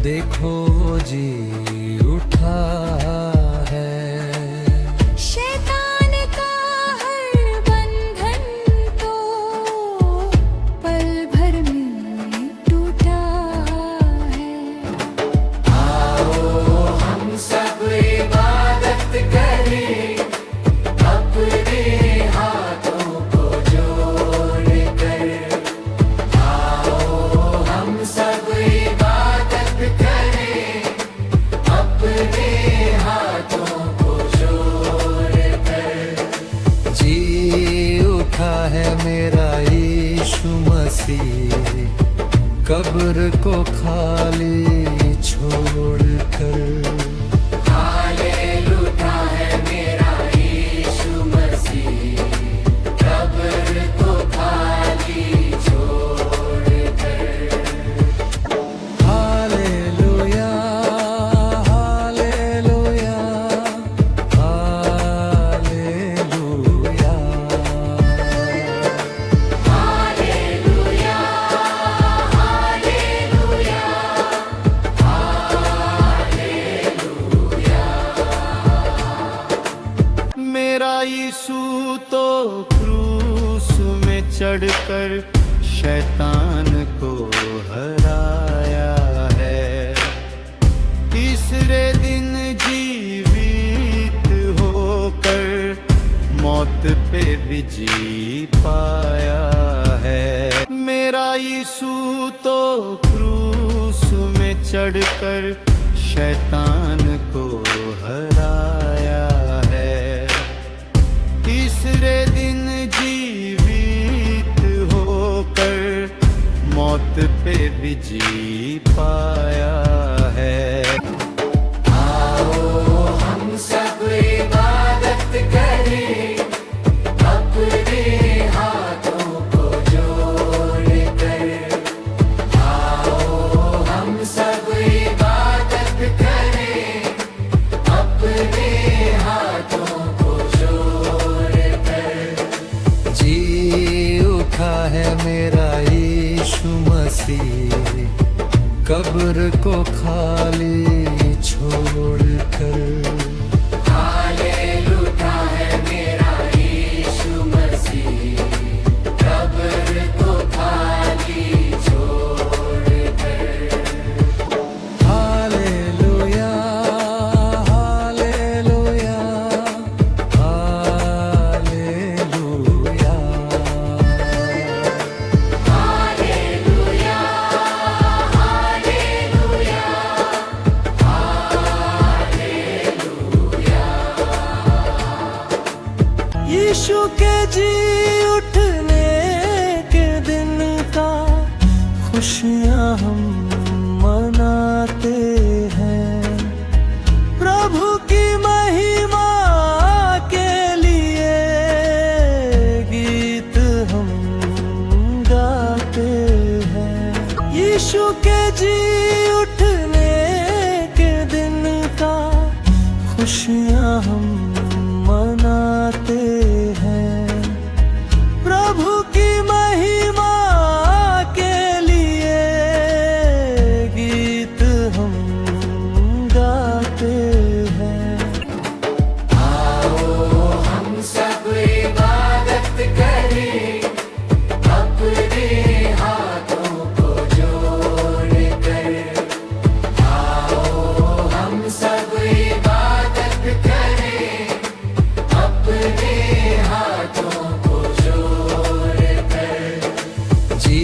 देखो जी उठा है। शैतान का हर बंधन तो पल भर में टूटा है। आओ हम सब इबादत करें अपने हाथों को जोड़ कर। आओ हम सब इबादत करें अपने हाथों को जोड़ कर। जी उठा है मेरा यीशु मसीह, कब्र को खाली छोड़ कर। हालेलुया है मेरा यीशु मसीह, कब्र को खाली छोड़ कर। Hallelujah hallelujah hallelujah. मेरा यीशु तो क्रूस में चढ़कर शैतान को हराया है। तीसरे दिन जीवित होकर मौत पे विजय पाया है। मेरा यीशु तो क्रूस में चढ़कर शैतान को हराया है। तीसरे दिन जीवित होकर मौत पे विजय पाया है। आओ हम सब इबादत करें अपने हाथों को जोड़ कर। आओ हम सब इबादत करें अपने हाथों को जोड़ कर। जी उठा है मेरा यीशु मसीह, कब्र को खाली छोड़ कर। हालेलुया है मेरा यीशु मसीह, कब्र को खाली छोड़ कर। Hallelujah hallelujah hallelujah. यीशु के जी उठने के दिन का खुशियाँ हम मनाते हैं। प्रभु की महिमा के लिए गीत हम गाते हैं। यीशु के जी उठने के दिन का खुशियाँ हम मनाते हैं। प्रभु की महिमा के लिए गीत हम गाते हैं। आओ हम सब इबादत करें अपने हाथों को जोड़ कर। आओ हम सब इबादत करें अपने हाथों को जोड़ कर। जी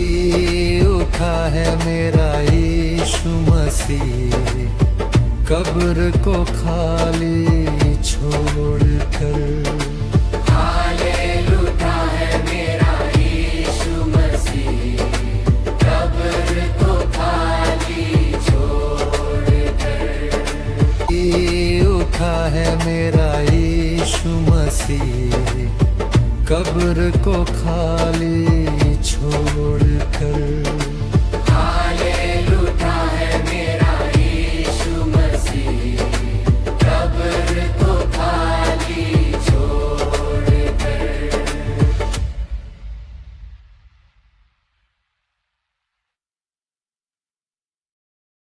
उठा है मेरा यीशु मसीह, कब्र को खाली छोड़ कर। हालेलुया है मेरा यीशु मसीह, कब्र को खाली छोड़ कर। जी उठा है मेरा यीशु मसीह, कब्र को खाली छोड़ कर।